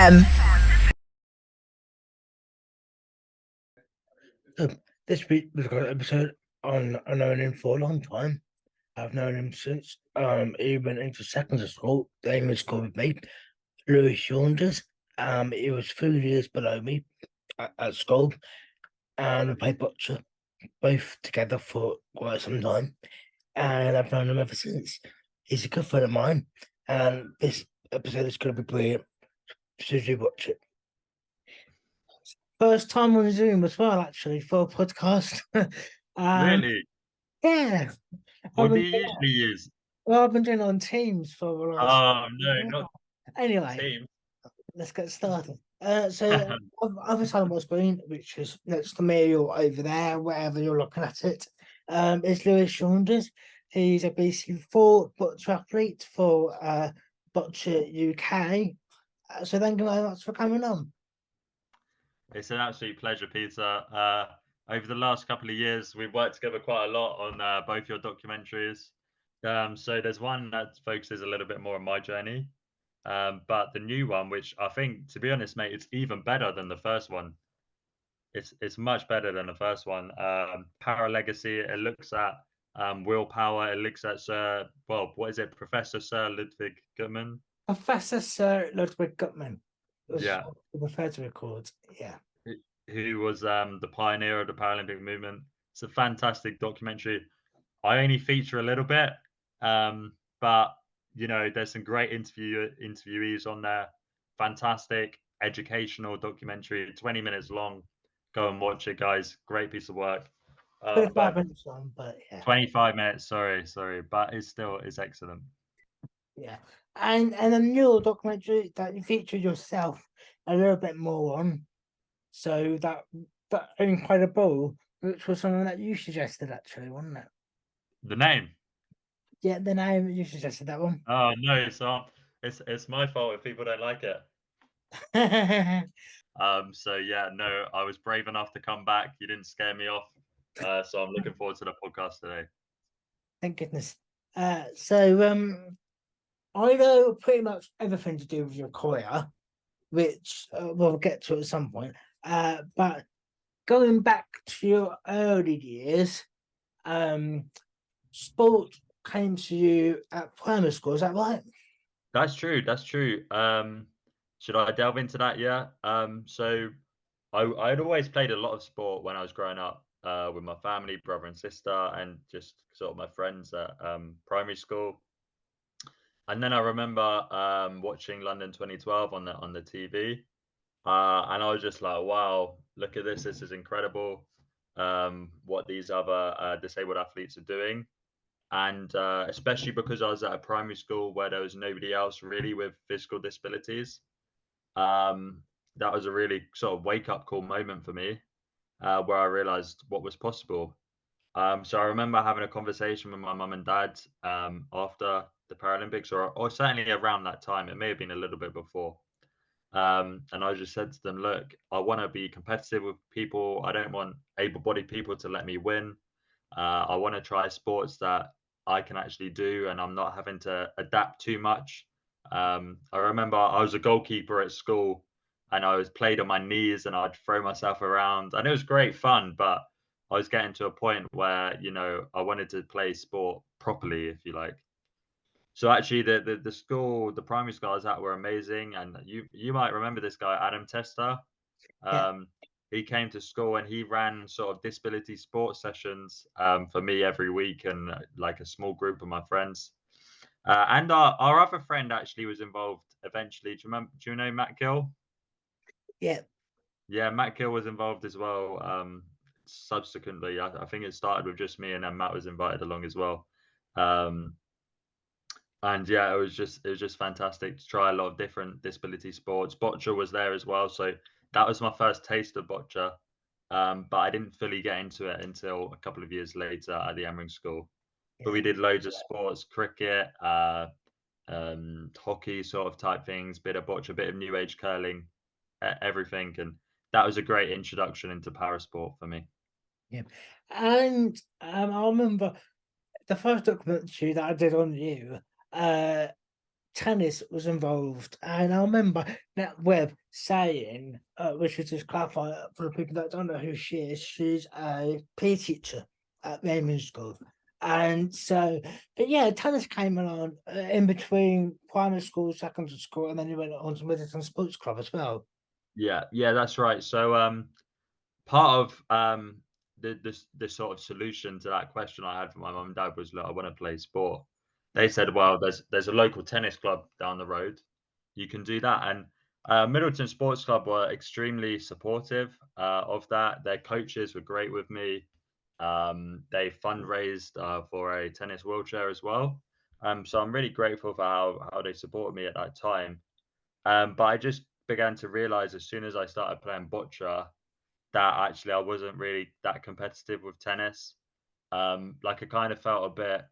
FM. So this week we've got an episode on I've known him for a long time. I've known him since he went into secondary school. The name is called with me, Louis Saunders. He was 3 years below me at school, and we played boccia both together for quite some time. And I've known him ever since. He's a good friend of mine, and this episode is going to be brilliant. So do watch it. First time on Zoom as well, actually, for a podcast. um, Really? yeah, I've What do been, you usually use? well, I've been doing it on Teams for the last. Oh, no, not Anyway, Teams. let's get started. So other side of my screen, which is next to me or over there, wherever you're looking at it, is Louis Saunders. He's a BC4 boccia athlete for Boccia UK. So thank you very much for coming on. It's an absolute pleasure, Peter. Over the last couple of years, we've worked together quite a lot on both your documentaries. So there's one that focuses a little bit more on my journey. But the new one, which I think, to be honest, mate, it's even better than the first one. It's much better than the first one. Para Legacy, it looks at willpower. It looks at what is it, Professor Sir Ludwig Guttmann? Professor Sir Ludwig Guttmann was Yeah. referred to record. Yeah. Who was the pioneer of the Paralympic movement. It's a fantastic documentary. I only feature a little bit, but there's some great interviewees on there. Fantastic educational documentary, 20 minutes long. Go and watch it, guys. Great piece of work. 25 minutes long, but yeah. 25 minutes. Sorry, but it's excellent. Yeah, and a new documentary that you featured yourself a little bit more on. So that Incredible, which was something that you suggested, actually, wasn't it? The name? Yeah, the name you suggested that one. Oh no, so it's my fault if people don't like it. So yeah, no, I was brave enough to come back. You didn't scare me off. So I'm looking forward to the podcast today. Thank goodness. So I know pretty much everything to do with your career, which we'll get to at some point. But going back to your early years, sport came to you at primary school. Is that right? That's true. Should I delve into that? Yeah. So I'd always played a lot of sport when I was growing up, with my family, brother and sister, and just sort of my friends at primary school. And then I remember watching London 2012 on the TV, and I was just like, wow, look at this! This is incredible. What these other disabled athletes are doing. And especially because I was at a primary school where there was nobody else really with physical disabilities. That was a really sort of wake-up call moment for me, where I realized what was possible. So I remember having a conversation with my mum and dad after the Paralympics, or certainly around that time. It may have been a little bit before. And I just said to them, look, I want to be competitive with people. I don't want able-bodied people to let me win. I want to try sports that I can actually do, and I'm not having to adapt too much. I remember I was a goalkeeper at school, and I was played on my knees, and I'd throw myself around, and it was great fun. But I was getting to a point where I wanted to play sport properly, if you like. So actually, the school, the primary school I was at, were amazing, and you might remember this guy, Adam Tester. Yeah. He came to school and he ran sort of disability sports sessions for me every week, and like a small group of my friends. And our other friend actually was involved eventually. Do you know Matt Gill? Yeah. Yeah, Matt Gill was involved as well. Subsequently, I think it started with just me, and then Matt was invited along as well. And yeah, it was just fantastic to try a lot of different disability sports. Boccia was there as well, so that was my first taste of boccia. But I didn't fully get into it until a couple of years later at the Emmering School. But we did loads of sports, cricket, hockey sort of type things, bit of boccia, bit of new age curling, everything. And that was a great introduction into parasport for me. Yeah. And I remember the first documentary that I did on you, tennis was involved. And I remember that Webb saying, we should just clarify for the people that don't know who she is, she's a PE teacher at Raymond School. And so, but yeah, tennis came along in between primary school, secondary school, and then you went on to Middleton Sports Club as well. Yeah, yeah, that's right. So, part of the sort of solution to that question I had for my mum and dad was, look, I want to play sport. They Yeah. said, well, there's a local tennis club down the road. You can do that. And Middleton Sports Club were extremely supportive of that. Their coaches were great with me. They fundraised for a tennis wheelchair as well. So I'm really grateful for how they supported me at that time. But I just began to realize as soon as I started playing boccia that actually I wasn't really that competitive with tennis. Like I kind of felt a bit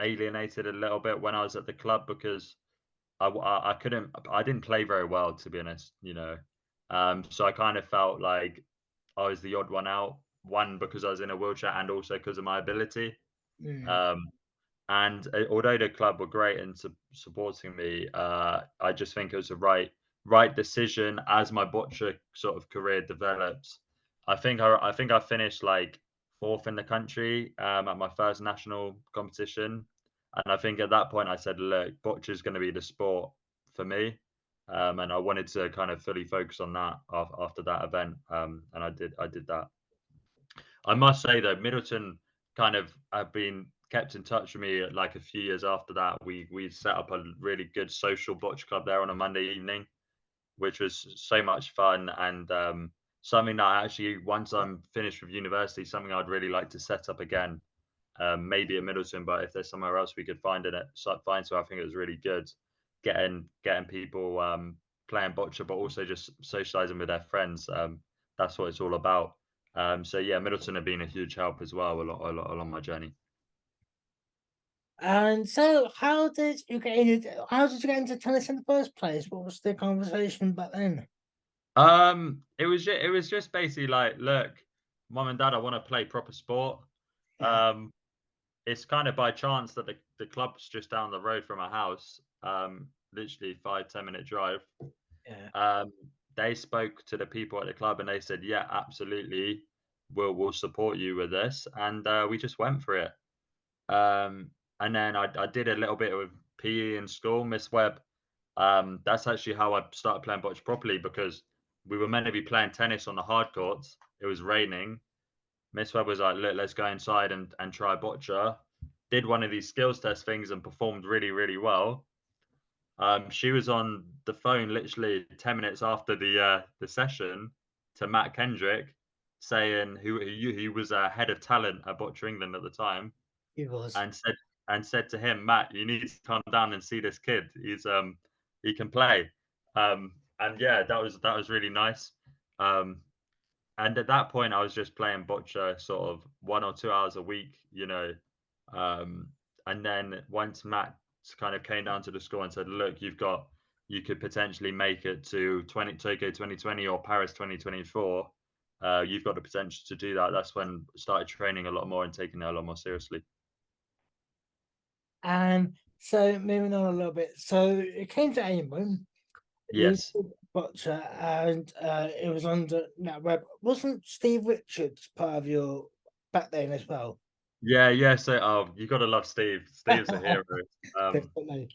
alienated a little bit when I was at the club because I couldn't I didn't play very well, to be honest, you know. So I kind of felt like I was the odd one out, one because I was in a wheelchair and also because of my ability. Mm. Um, and although the club were great in supporting me, I just think it was the right decision as my boccia sort of career developed. I think I finished like fourth in the country at my first national competition, and I think at that point I said, look, boccia is going to be the sport for me, and I wanted to kind of fully focus on that after that event, and I did that. I must say though, Middleton kind of have been kept in touch with me like a few years after that. We set up a really good social bocce club there on a Monday evening, which was so much fun and something that actually once I'm finished with university, something I'd really like to set up again. Maybe at Middleton, but if there's somewhere else we could find in it, so find so I think it was really good getting people playing bocce, but also just socializing with their friends. That's what it's all about. So yeah, Middleton have been a huge help as well, a lot along my journey. And so, how did you get into tennis in the first place? What was the conversation back then? It was just basically like, look, mom and dad, I want to play proper sport. Yeah, Um, it's kind of by chance that the club's just down the road from our house, literally 5-10 minute drive. yeah. Um, they spoke to the people at the club and they said, yeah, absolutely, we'll support you with this, and we just went for it. And then I did a little bit of PE in school, Miss Webb. That's actually how I started playing bocce properly because we were meant to be playing tennis on the hard courts. It was raining. Miss Webb was like, look, let's go inside and try boccia. Did one of these skills test things and performed really, really well. She was on the phone literally 10 minutes after the session to Matt Kendrick, saying who was head of talent at Boccia England at the time, It was. and said to him, Matt, you need to come down and see this kid. He can play. And yeah, that was really nice. Um, and at that point, I was just playing boccia sort of 1 or 2 hours a week, you know. Um, and then once Matt kind of came down to the school and said, "Look, you could potentially make it to Tokyo 2020 or Paris 2024. You've got the potential to do that." That's when I started training a lot more and taking it a lot more seriously. And so, moving on a little bit. So, it came to England. You Yes. did Butcher, and it was under that web. Wasn't Steve Richards part of your back then as well? Yeah, yeah. So, oh, you got to love Steve. Steve's a hero. Um, Definitely.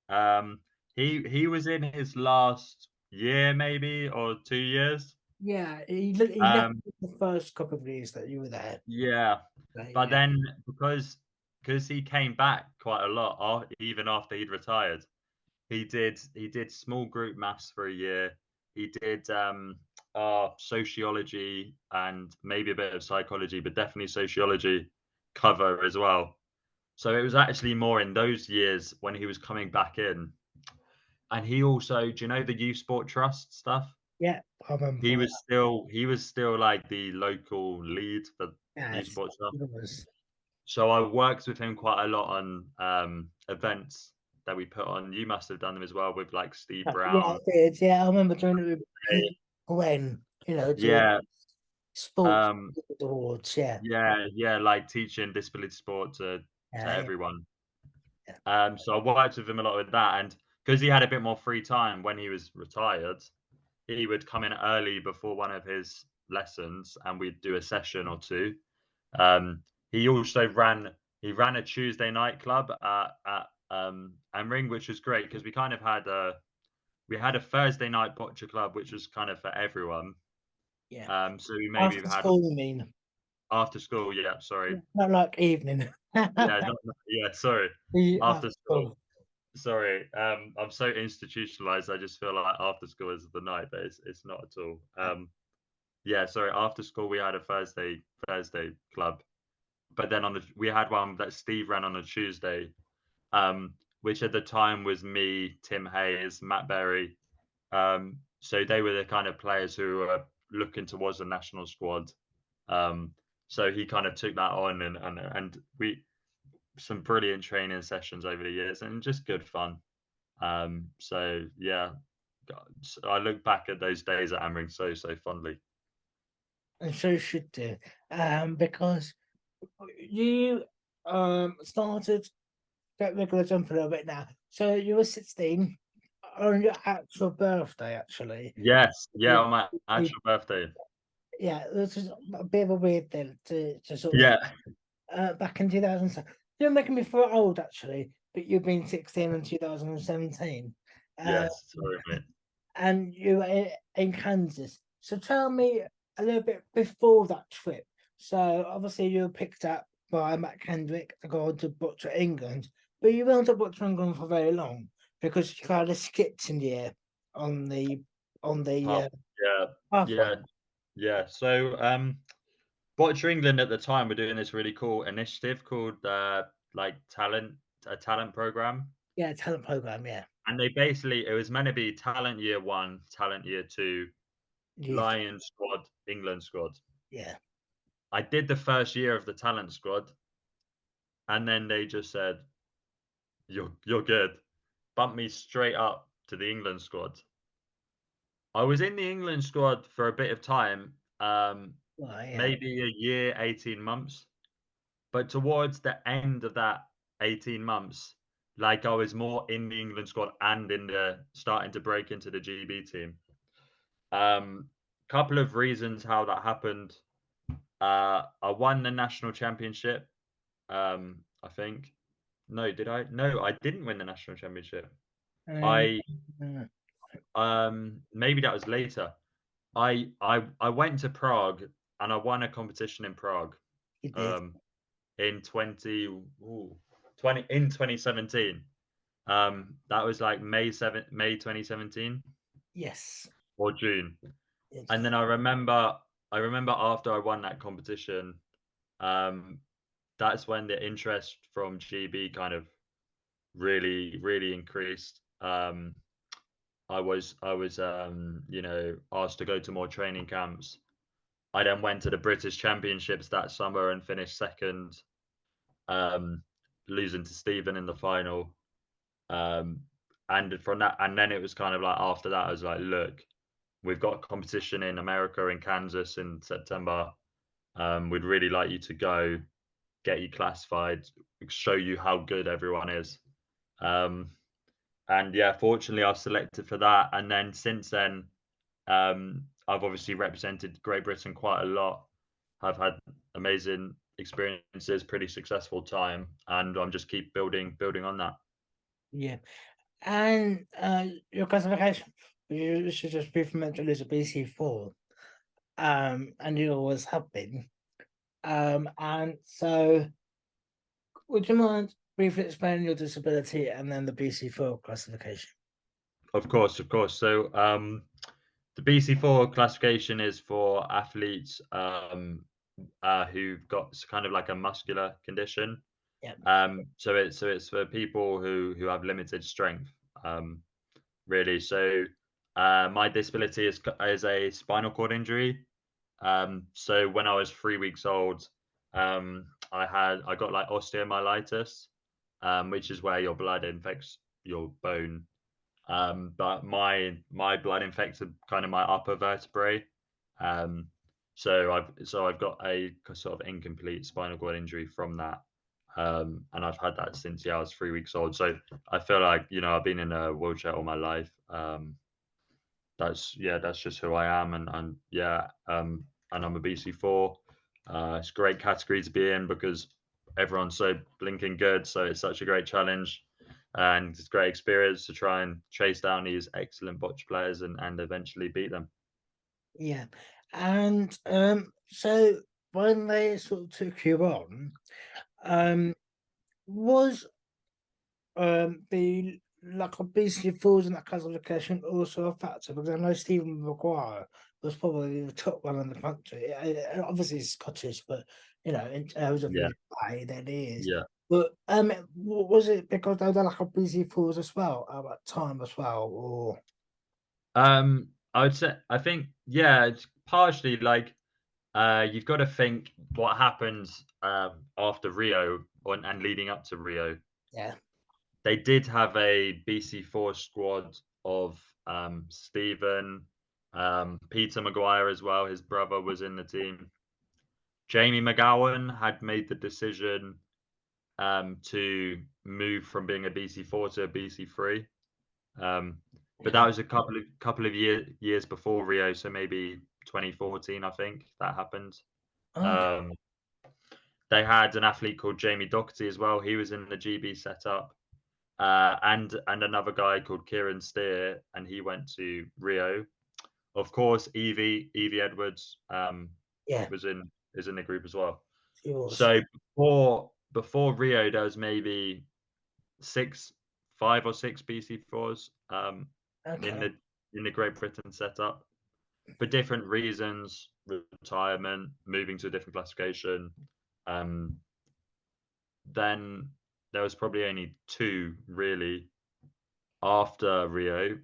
Um, he was in his last year, maybe or 2 years. Yeah, he left Um, the first couple of years that you were there. yeah, So, but yeah, then because he came back quite a lot, even after he'd retired. He did small group maths for a year. He did sociology and maybe a bit of psychology, but definitely sociology cover as well. So it was actually more in those years when he was coming back in. And he also, do you know the youth sport trust stuff? yeah, I He remember. was still he was still like the local lead for youth Yes, sport stuff. it was. So I worked with him quite a lot on events that we put on. You must have done them as well with like Steve Yeah, I Brown. did. Yeah, I remember doing it with Gwen. Doing Yeah, sports um, awards. Yeah, yeah, yeah, like teaching disability sport to yeah, everyone. So I worked with him a lot with that, and because he had a bit more free time when he was retired, he would come in early before one of his lessons, and we'd do a session or two. Um, he also ran a Tuesday night club at Amring, which was great because we had a Thursday night boccia club, which was kind of for everyone. Yeah. So we maybe After had school, you mean? after school. Yeah, sorry. Not like evening. Yeah, yeah, sorry. The After after school. school. Sorry. I'm so institutionalized. I just feel like after school is the night, but it's not at all. Yeah, sorry. After school, we had a Thursday club, but then we had one that Steve ran on a Tuesday, which at the time was me, Tim Hayes, Matt Berry. So they were the kind of players who were looking towards the national squad. Um, so he kind of took that on, and we some brilliant training sessions over the years, and just good fun. So yeah, I look back at those days at Amring so fondly. And so you should do. Because you started get regular jump a little bit now. So you were 16 on your actual birthday, actually. Yes, yeah, You- on my you- actual birthday. Yeah, this is a bit of a weird thing to sort of Yeah. back in 2007. You're making me feel old actually, but you've been 16 in 2017. Uh, Yes, sorry, mate. and you were in Kansas. So tell me a little bit before that trip. So obviously you were picked up by Matt Kendrick to go on to Boccia England, but you weren't at Boccia England for very long because you kind of skipped in the air on the Half, yeah, pathway. yeah, yeah. So, Boccia England at the time were doing this really cool initiative called like a talent program, Yeah, talent program. Yeah, and they basically it was meant to be talent year one, talent year two, youth. Lion squad, England squad. Yeah, I did the first year of the talent squad, and then they just said, "You're good." Bumped me straight up to the England squad. I was in the England squad for a bit of time, well, yeah, maybe a year, 18 months. But towards the end of that 18 months, like I was more in the England squad and in the starting to break into the GB team. Couple of reasons how that happened. I won the national championship. I think. No, did I? No, I didn't win the national championship. and I uh, maybe that was later. I went to Prague and I won a competition in Prague he did. um in 2017. That was like May 2017 Yes, or June. And it's then I remember after I won that competition, um that's when the interest from GB kind of really increased. I was asked to go to more training camps. I then went to the British Championships that summer and finished second, um, losing to Stephen in the final. Um, and from that, and then it was kind of like after that, I was like, look, we've got a competition in America in Kansas in September. We'd really like you to go, get you classified, show you how good everyone is. Um, and yeah, fortunately, I was selected for that. And then since then, I've obviously represented Great Britain quite a lot. I've had amazing experiences, pretty successful time, and I'm just keep building on that. yeah. And your classification, you should just briefly mention is a BC4. And you always have been. And so would you mind briefly explaining your disability and then the BC4 classification? Of course, of course. So the BC4 classification is for athletes who've got kind of like a muscular condition. Yeah. So it's for people who have limited strength. Um, really. So my disability is a spinal cord injury. So when I was 3 weeks old, I got like osteomyelitis, which is where your blood infects your bone. But my blood infected kind of my upper vertebrae. Um, so I've got a sort of incomplete spinal cord injury from that. And I've had that since I was 3 weeks old. So I feel like I've been in a wheelchair all my life. That's just who I am, and I'm a BC4. It's a great category to be in because everyone's so blinking good. So it's such a great challenge, and it's a great experience to try and chase down these excellent bocce players and eventually beat them. Yeah. And so when they sort of took you on, was the lack of BC falls in that classification also a factor? Because I know Stephen Maguire was probably the top one in the country. Obviously he's Scottish, but in terms of Yeah, his play, then he is. yeah. But was it because there was a lack of BC falls as well at that time as well, or I would say I think yeah, it's partially like you've got to think what happened after Rio and leading up to Rio. yeah, They did have a BC4 squad of Stephen, Peter Maguire as well. His brother was in the team. Jamie McGowan had made the decision to move from being a BC4 to a BC3. Um, but that yeah. was a couple of years before Rio, so maybe 2014, I think that happened. Okay. Um, they had an athlete called Jamie Doherty as well. He was in the GB setup, and another guy called Kieran Steer, and he went to Rio. Of course, Evie Edwards Yeah, was in is in the group as well. she was. So before Rio, there was maybe six, 5 or 6 BC4s in Okay. the Great Britain setup for different reasons, retirement, moving to a different classification. Um, then there was probably only 2 really after Rio,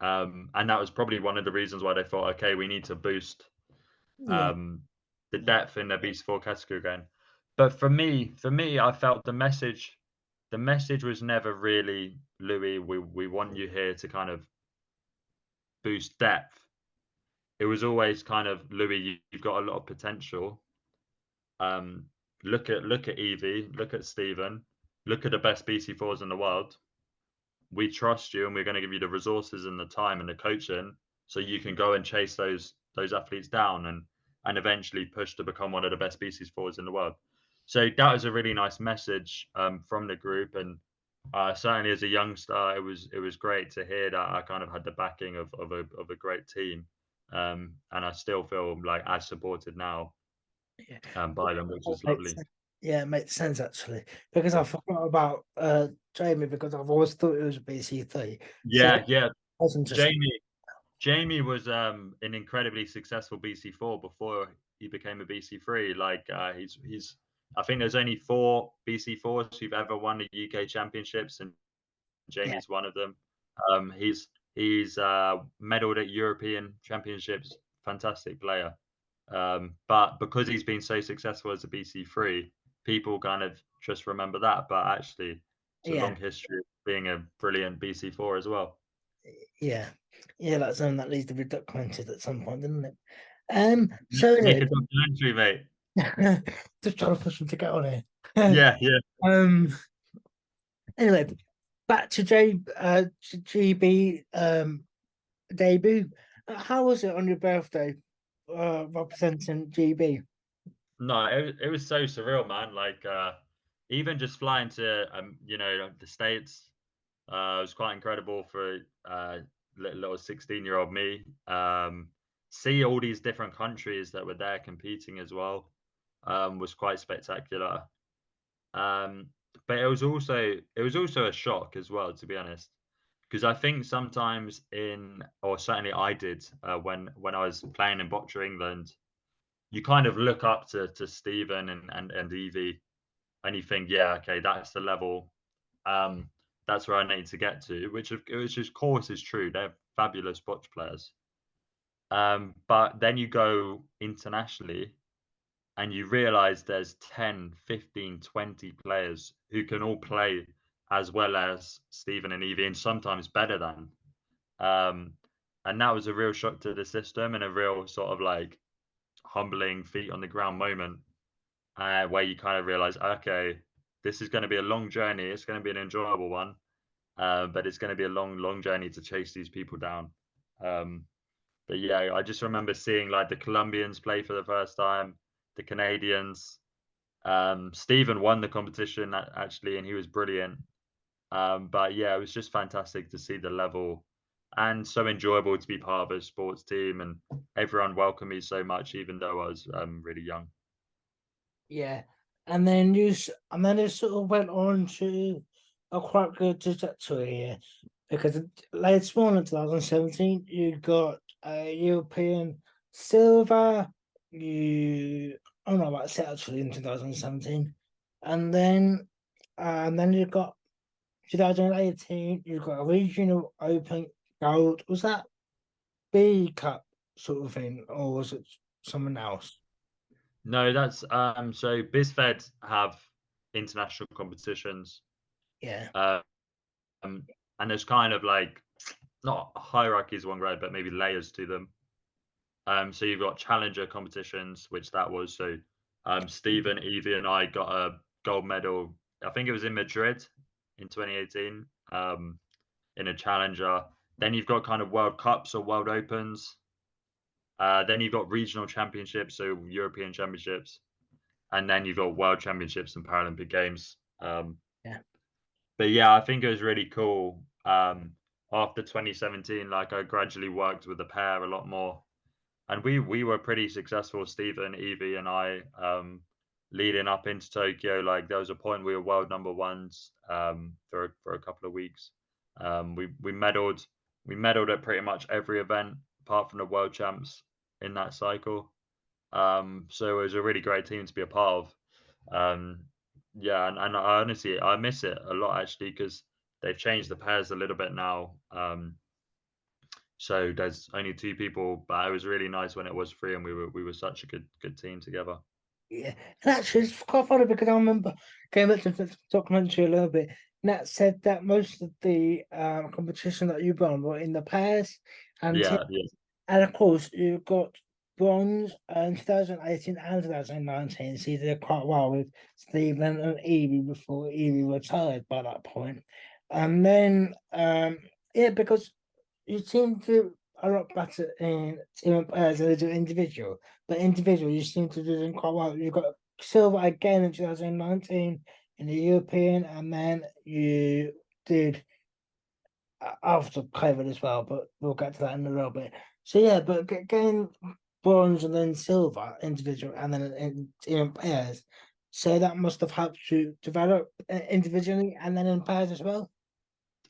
and that was probably one of the reasons why they thought, okay, we need to boost Yeah. um, the depth in the BC4 category again. But for me, I felt the message was never really, Louis, we want you here to kind of boost depth. It was always kind of, Louis, you've got a lot of potential. Um, look at Evie, look at Stephen, look at the best BC4s in the world. We trust you, and we're going to give you the resources and the time and the coaching, so you can go and chase those athletes down and eventually push to become one of the best BC4s in the world. So that was a really nice message from the group, and certainly as a youngster, it was great to hear that I kind of had the backing of a great team, and I still feel like as supported now Yeah. by them, which That is makes lovely. sense. Yeah, it makes sense actually. Because I forgot about Jamie because I've always thought it was a BC3. So I Yeah, yeah. wasn't just Jamie Jamie was an incredibly successful BC4 before he became a BC3. Like he's I think there's only 4 BC4s who've ever won the UK championships, and yeah, Jamie's one of them. He's medaled at European championships. Fantastic player. But because he's been so successful as a BC3, people kind of just remember that. But actually, it's a yeah, long history of being a brilliant BC4 as well. yeah. Yeah, that's something that needs to be documented at some point, doesn't it? So Make a anyway, documentary, mate. just trying to push them to get on here. Yeah, yeah. um anyway, back to GB debut. How was it on your birthday representing GB? No, it was so surreal, man. Like even just flying to the States was quite incredible for little 16-year-old me. See all these different countries that were there competing as well was quite spectacular. Um, but it was also a shock as well, to be honest, because I think sometimes or certainly I did when I was playing in Boccia England, you kind of look up to Stephen and Evie, and you think, yeah, okay, that's the level. Um, that's where I need to get to, which of course is true. They're fabulous bocce players. But then you go internationally and you realize there's 10, 15, 20 players who can all play as well as Stephen and Evie, and sometimes better than. Um, and that was a real shock to the system and a real sort of like humbling feet on the ground moment where you kind of realize, okay, this is going to be a long journey. It's going to be an enjoyable one, but it's going to be a long, long journey to chase these people down. But yeah, I just remember seeing like the Colombians play for the first time, the Canadians. Stephen won the competition actually, and he was brilliant. But yeah, it was just fantastic to see the level and so enjoyable to be part of a sports team, and everyone welcomed me so much, even though I was really young. Yeah, and then and then it sort of went on to a quite good trajectory here because later on in 2017 you got a European silver. You I don't know about it actually in 2017, and then you got 2018. You got a regional open gold. Was that B Cup sort of thing, or was it someone else? No, that's so BizFed have international competitions, Yeah, um, and there's kind of like not a hierarchy is one grade, but maybe layers to them. So you've got challenger competitions, which that was. So Stephen, Evie, and I got a gold medal. I think it was in Madrid in 2018 in a challenger. Then you've got kind of World Cups or World Opens. Then you've got regional championships, so European championships, and then you've got World Championships and Paralympic Games. yeah. But yeah, I think it was really cool. After 2017, like I gradually worked with the pair a lot more, and we were pretty successful, Stephen, Evie, and I, leading up into Tokyo. Like there was a point we were world number ones for a couple of weeks. We medaled at pretty much every event apart from the world champs in that cycle. So it was a really great team to be a part of. Um, yeah, and I honestly I miss it a lot actually because they've changed the pairs a little bit now. So there's only two people, but it was really nice when it was three, and we were such a good team together. Yeah, and actually, it's quite funny because I remember going back to the documentary a little bit. Nat said that most of the competition that you won were in the pairs, and Yeah, yeah, and of course you got bronze in 2018 and 2019. So you did quite well with Stephen and Evie before Evie retired by that point, and then yeah, because you seem to a lot better in team and pairs than they do individual. But individual, you seem to do them quite well. You got silver again in 2019 in the European, and then you did after COVID as well. But we'll get to that in a little bit. So yeah, but getting bronze and then silver individual, and then in team and pairs. So that must have helped you develop individually and then in pairs as well.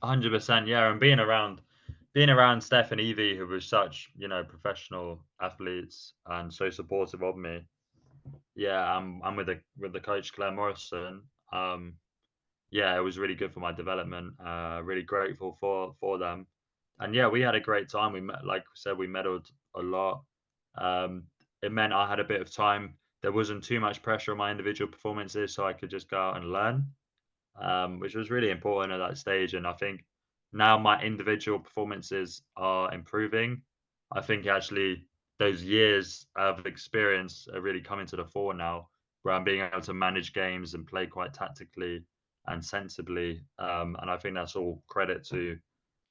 100%. Yeah, and being around Steph and Evie, who were such professional athletes and so supportive of me. Yeah, I'm with the coach Claire Morrison. Yeah, it was really good for my development. Really grateful for them, and yeah, we had a great time. We met, like I said, we medaled a lot. Um, it meant I had a bit of time. There wasn't too much pressure on my individual performances, so I could just go out and learn, which was really important at that stage. And I think now my individual performances are improving. I think actually those years of experience are really coming to the fore now, where I'm being able to manage games and play quite tactically and sensibly. And I think that's all credit to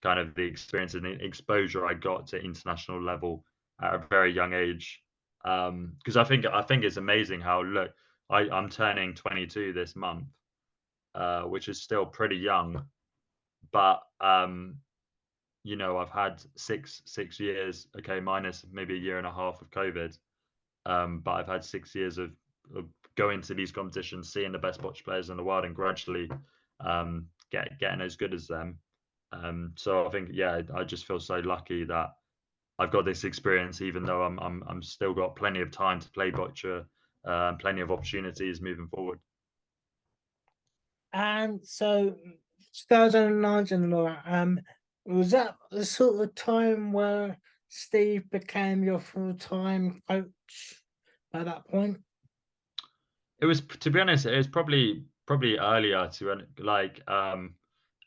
kind of the experience and the exposure I got to international level at a very young age. Because I think it's amazing how look, I'm turning 22 this month, which is still pretty young. But I've had six years, okay, minus maybe a year and a half of COVID. But I've had 6 years of going to these competitions, seeing the best bocce players in the world, and gradually getting as good as them. So I think, yeah, I just feel so lucky that I've got this experience, even though I'm still got plenty of time to play bocce, and plenty of opportunities moving forward. And so 2019 and all that, was that the sort of time where Steve became your full-time coach at that point? It was, to be honest, it was probably earlier to like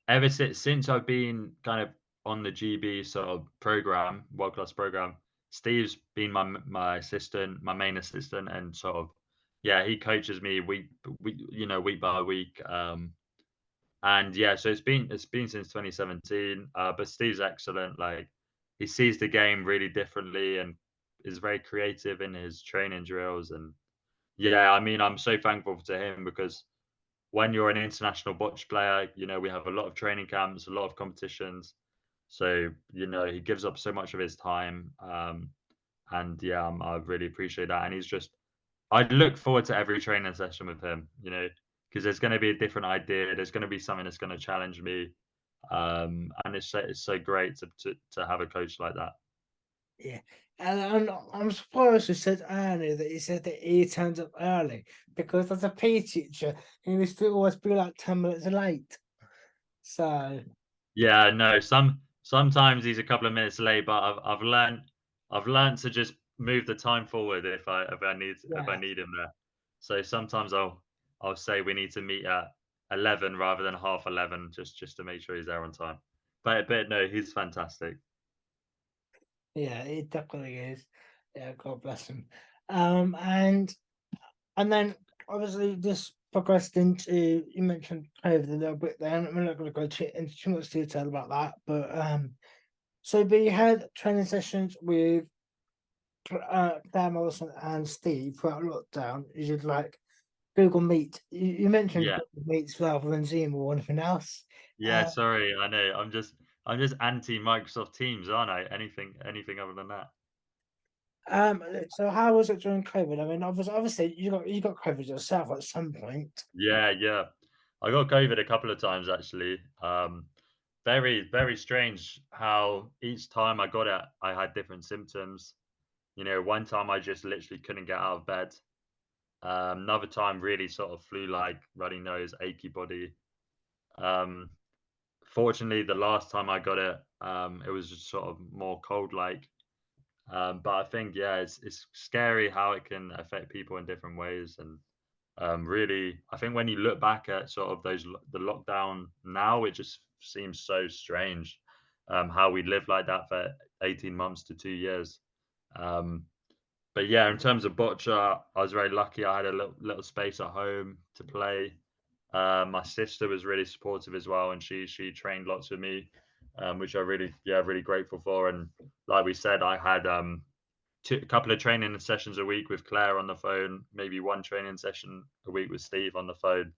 ever since I've been kind of on the GB sort of program, world class program. Steve's been my assistant, my main assistant, and sort of yeah, he coaches me week by week. And yeah, so it's been since 2017. But Steve's excellent. Like he sees the game really differently and is very creative in his training drills. And yeah, I mean, I'm so thankful to him because when you're an international bocce player, we have a lot of training camps, a lot of competitions. So, he gives up so much of his time. And yeah, I really appreciate that. And I look forward to every training session with him, because there's going to be a different idea. There's going to be something that's going to challenge me. And it's so great to have a coach like that. Yeah, and I'm surprised you said earlier that you said that he turns up early because as a PE teacher, he used to always be like 10 minutes late. So Yeah, no, sometimes he's a couple of minutes late, but I've learned to just move the time forward if I yeah, need him there. So sometimes I'll say we need to meet at 11 rather than half 11, just to make sure he's there on time. But no, he's fantastic. yeah, it definitely is. Yeah, God bless him. And then obviously this progressed into you mentioned COVID a little bit then. We're not going to go into too much detail about that, but so but you had training sessions with Claire Morrison and Steve throughout lockdown. You did like Google Meet. You mentioned Yeah. Google Meets rather than Zoom or anything else. Yeah, Uh, sorry, I know. I'm just anti Microsoft Teams, aren't I? Anything other than that. so how was it during COVID? I mean, obviously you got COVID yourself at some point. Yeah, yeah. I got COVID a couple of times actually. Very, very strange how each time I got it, I had different symptoms. One time I just literally couldn't get out of bed. Another time, really sort of flu-like, runny nose, achy body. Um, Fortunately, the last time I got it, it was just sort of more cold-like. But I think, yeah, it's scary how it can affect people in different ways. And really, I think when you look back at sort of the lockdown now, it just seems so strange how we lived like that for 18 months to 2 years. Um, but yeah, in terms of boccia, I was very lucky. I had a little space at home to play. My sister was really supportive as well, and she trained lots with me, which I really grateful for. And like we said, I had a couple of training sessions a week with Claire on the phone, maybe one training session a week with Steve on the phone.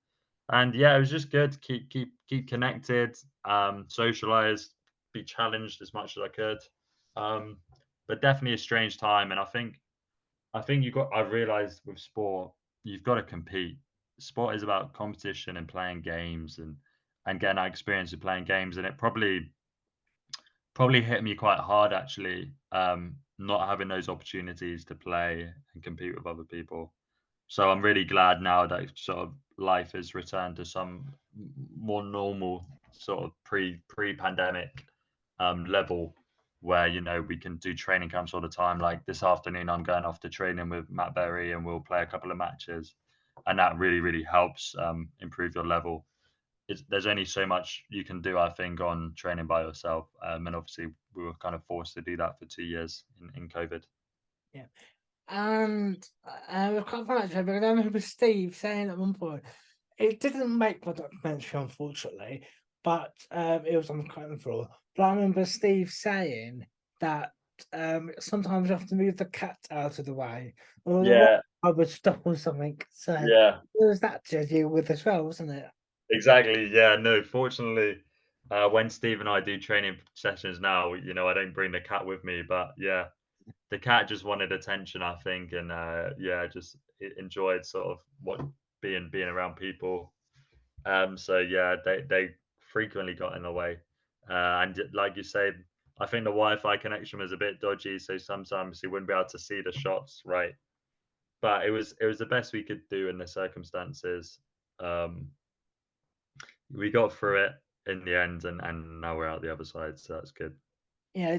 And yeah, it was just good to keep connected, socialize, be challenged as much as I could. Um, but definitely a strange time. And I think I've realized with sport, you've got to compete. Sport is about competition and playing games and getting that experience of playing games. And it probably hit me quite hard actually, not having those opportunities to play and compete with other people. So I'm really glad now that sort of life has returned to some more normal sort of pre-pandemic level where we can do training camps all the time. Like this afternoon, I'm going off to training with Matt Berry, and we'll play a couple of matches, and that really helps improve your level. There's only so much you can do, I think, on training by yourself. And obviously, we were kind of forced to do that for 2 years in COVID. Yeah. And I can't find it because I remember Steve saying at one point, it didn't make the documentary, unfortunately, but it was on the cutting floor. But I remember Steve saying that sometimes you have to move the cat out of the way, or the Yeah, I would stop or something. So yeah, there was that to deal with as well, wasn't it? exactly. Yeah, no, fortunately, when Steve and I do training sessions now, I don't bring the cat with me, but yeah, the cat just wanted attention, I think, and yeah, just enjoyed sort of what being around people. So yeah, they frequently got in the way, and like you said, I think the Wi-Fi connection was a bit dodgy, so sometimes you wouldn't be able to see the shots right. But it was the best we could do in the circumstances. Um, we got through it in the end, and now we're out the other side, so that's good. Yeah,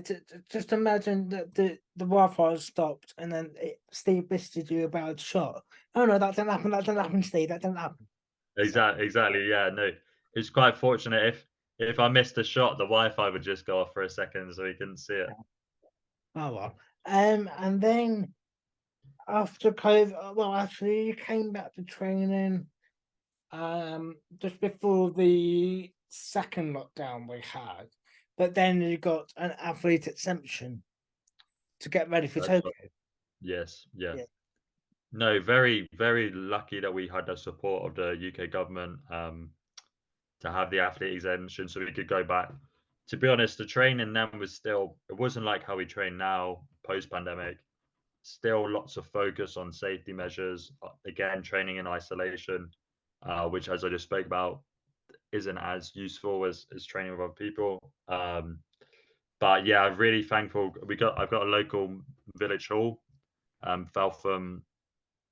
just imagine that the Wi-Fi stopped and then Steve visited you about a shot. Oh no, that didn't happen. That didn't happen, Steve. That didn't happen. So, Exactly. Yeah, no, it's quite fortunate if I missed a shot, the Wi-Fi would just go off for a second, so we couldn't see it. oh well. And then after COVID, well, actually, you came back to training just before the second lockdown we had, but then you got an athlete exemption to get ready for That's Tokyo. right. Yes, yeah. Yeah, No, very, very lucky that we had the support of the UK government to have the athlete exemption so we could go back. To be honest, the training then was still, it wasn't like how we train now post pandemic. Still lots of focus on safety measures. Again, training in isolation, which, as I just spoke about, isn't as useful as training with other people. But yeah, I'm really thankful. I've got a local village hall, Feltham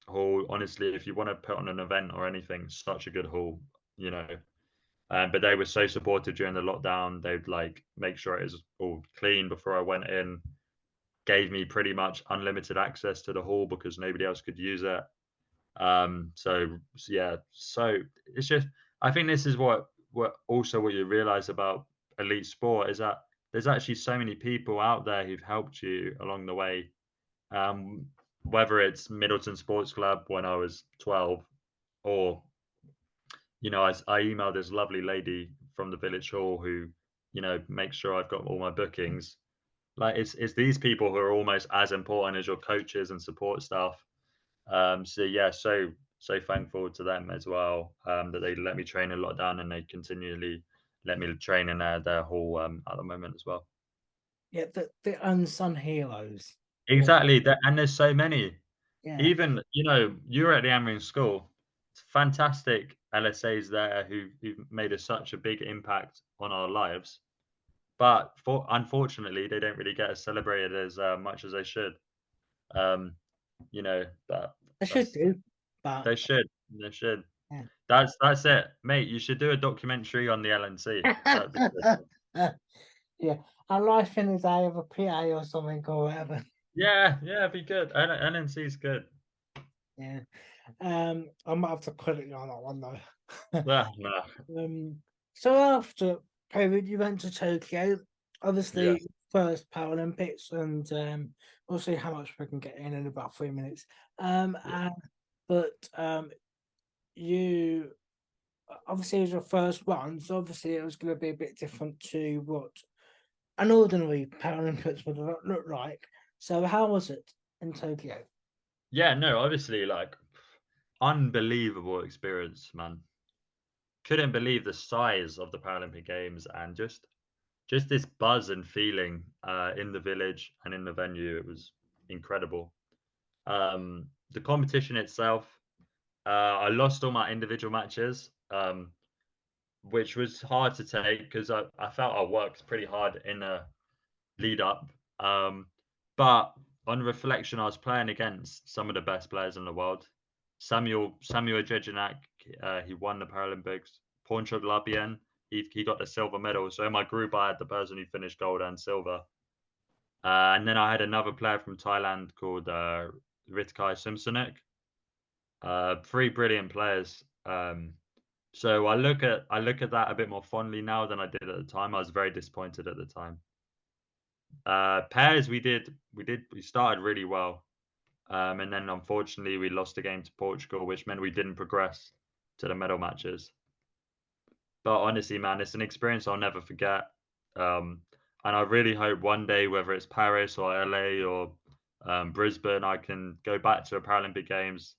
Hall. Honestly, if you want to put on an event or anything, such a good hall, you know. But they were so supportive during the lockdown. They'd like make sure it was all clean before I went in. Gave me pretty much unlimited access to the hall because nobody else could use it. So yeah, so it's just I think this is what also what you realize about elite sport is that there's actually so many people out there who've helped you along the way. Um, whether it's Middleton Sports Club when I was 12, or I emailed this lovely lady from the village hall who makes sure I've got all my bookings. Like it's these people who are almost as important as your coaches and support staff. So yeah, so thankful to them as well, that they let me train a lot down and they continually let me train in their hall at the moment as well. yeah, the unsung heroes. Or Exactly, and there's so many. yeah, Even you were at the Amering School. It's fantastic LSAs there who've made such a big impact on our lives. But unfortunately, they don't really get as celebrated as much as they should. Um, but they should that's do, but they should. They should. yeah. That's it, mate. You should do a documentary on the LNC. That'd be good. Yeah, a life in the day of a PA or something or whatever. Yeah, yeah, it'd be good. LNC is good. Yeah. I might have to credit you on that one though. Yeah, no, So after COVID, you went to Tokyo, yeah, obviously first Paralympics, and we'll see how much we can get in about 3 minutes. yeah, But you obviously it was your first one, so obviously it was going to be a bit different to what an ordinary Paralympics would look like. So how was it in Tokyo? yeah. No, obviously, like unbelievable experience, man. Couldn't believe the size of the Paralympic Games and just this buzz and feeling in the village and in the venue. It was incredible. The competition itself, I lost all my individual matches, which was hard to take because I felt I worked pretty hard in a lead up. But on reflection, I was playing against some of the best players in the world. Samuel Jejinak, he won the Paralympics. Ponchok Labien, he got the silver medal. So in my group, I had the person who finished gold and silver. And then I had another player from Thailand called Ritkai Simsonek. Three brilliant players. So I look at that a bit more fondly now than I did at the time. I was very disappointed at the time. Pairs we started really well, and then unfortunately we lost a game to Portugal, which meant we didn't progress to the medal matches. But honestly, man, it's an experience I'll never forget. And I really hope one day, whether it's Paris or LA or Brisbane, I can go back to a Paralympic Games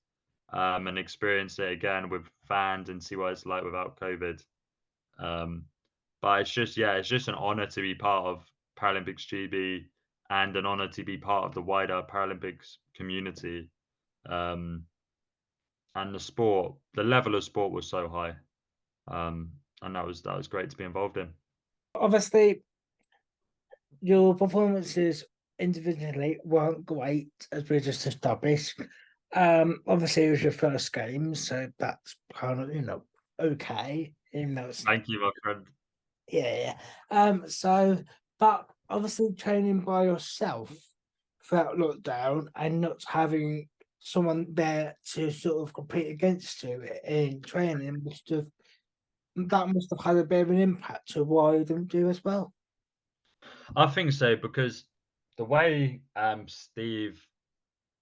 and experience it again with fans and see what it's like without COVID. Um, but it's just an honor to be part of Paralympics GB and an honor to be part of the wider Paralympics community. Um, and the level of sport was so high, and that was great to be involved in. Obviously, your performances individually weren't great, as we just established. Obviously, it was your first game, so that's kind of okay, even though it's not. Thank you, my friend. Yeah, yeah. But obviously, training by yourself throughout lockdown and not having someone there to sort of compete against you in training must have had a bit of an impact to why you didn't do as well. I think so because the way Steve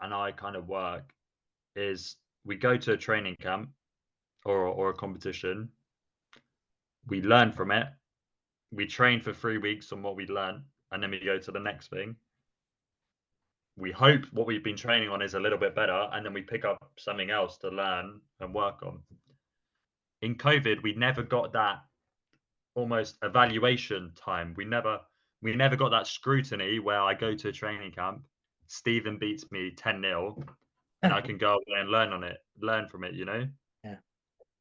and I kind of work is we go to a training camp or a competition, we learn from it, we train for 3 weeks on what we learn, and then we go to the next thing. We hope what we've been training on is a little bit better, and then we pick up something else to learn and work on. In COVID, we never got that almost evaluation time. We never got that scrutiny where I go to a training camp, Stephen beats me 10-0, and I can go away and learn from it. Yeah.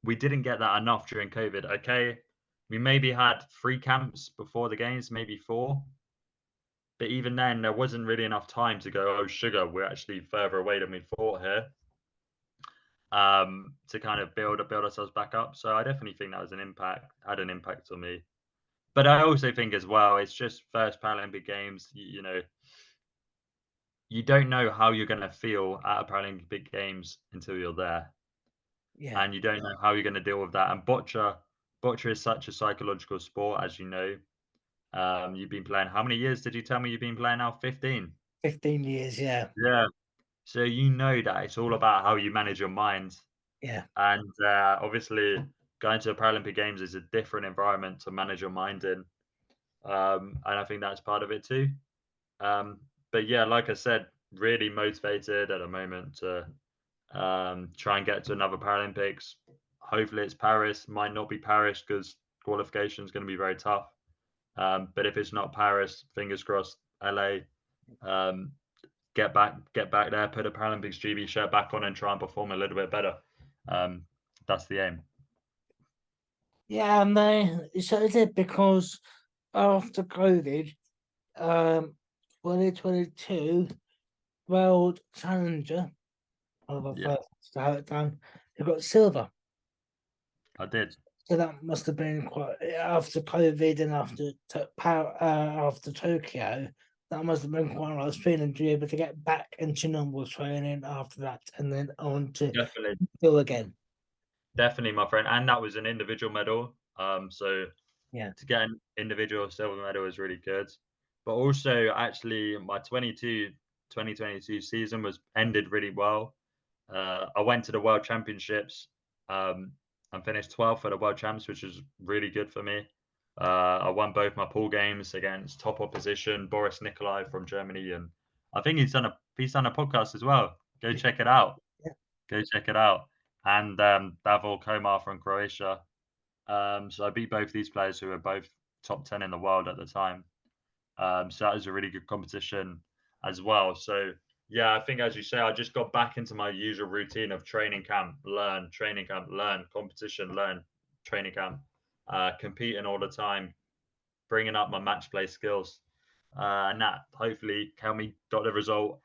We didn't get that enough during COVID. Okay, we maybe had 3 camps before the games, maybe 4. But even then, there wasn't really enough time to go, oh, sugar, we're actually further away than we thought here, to kind of build ourselves back up. So I definitely think that had an impact on me. But I also think as well, it's just first Paralympic Games. You don't know how you're going to feel at a Paralympic Games until you're there, Yeah. and you don't know how you're going to deal with that. And boccia is such a psychological sport, as you know. You've been playing. How many years did you tell me you've been playing now? 15. 15 years. Yeah. Yeah. So you know that it's all about how you manage your mind, Yeah. and obviously going to the Paralympic Games is a different environment to manage your mind in, and I think that's part of it too. But yeah, like I said, really motivated at the moment to try and get to another Paralympics. Hopefully, it's Paris. Might not be Paris because qualification is going to be very tough. But if it's not Paris, fingers crossed, LA. Um, get back there, put a Paralympics GB shirt back on, and try and perform a little bit better. That's the aim. Yeah, and they so is it because after COVID, 2022 World Challenger of the Yeah, first to have it done, they got silver. I did. So that must have been quite after COVID and after Tokyo. That must have been quite a nice feeling to be able to get back into normal training after that, and then on to Definitely, do again. definitely, my friend. And that was an individual medal. So Yeah, to get an individual silver medal is really good. But also, actually, my 2022 season was ended really well. I went to the World Championships, and finished 12th at the World Champs, which was really good for me. I won both my pool games against top opposition Boris Nikolai from Germany, and I think he's done a podcast as well. Go check it out. yeah. Go check it out. And Davor Komar from Croatia. So I beat both these players who were both top 10 in the world at the time. So that was a really good competition as well. So yeah, I think as you say, I just got back into my usual routine of training camp, learn, competition, learn, training camp, competing all the time, bringing up my match play skills, and that hopefully helped me got the results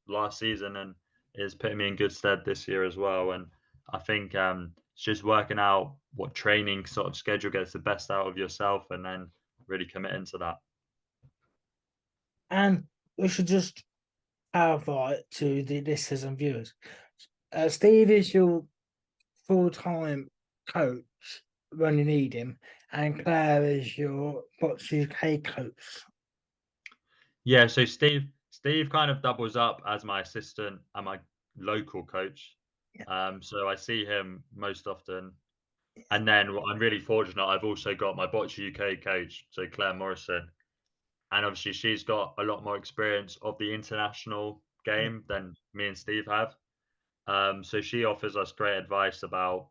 last season and is putting me in good stead this year as well. And I think it's just working out what training sort of schedule gets the best out of yourself, and then really committing to that. And we should just clarify to the listeners and viewers. Steve is your full-time coach when you need him, and Claire is your Box UK coach. Yeah, so Steve kind of doubles up as my assistant and my local coach. Yeah. So I see him most often. And then I'm really fortunate, I've also got my Boccia UK coach, so Claire Morrison. And obviously she's got a lot more experience of the international game than me and Steve have. So she offers us great advice about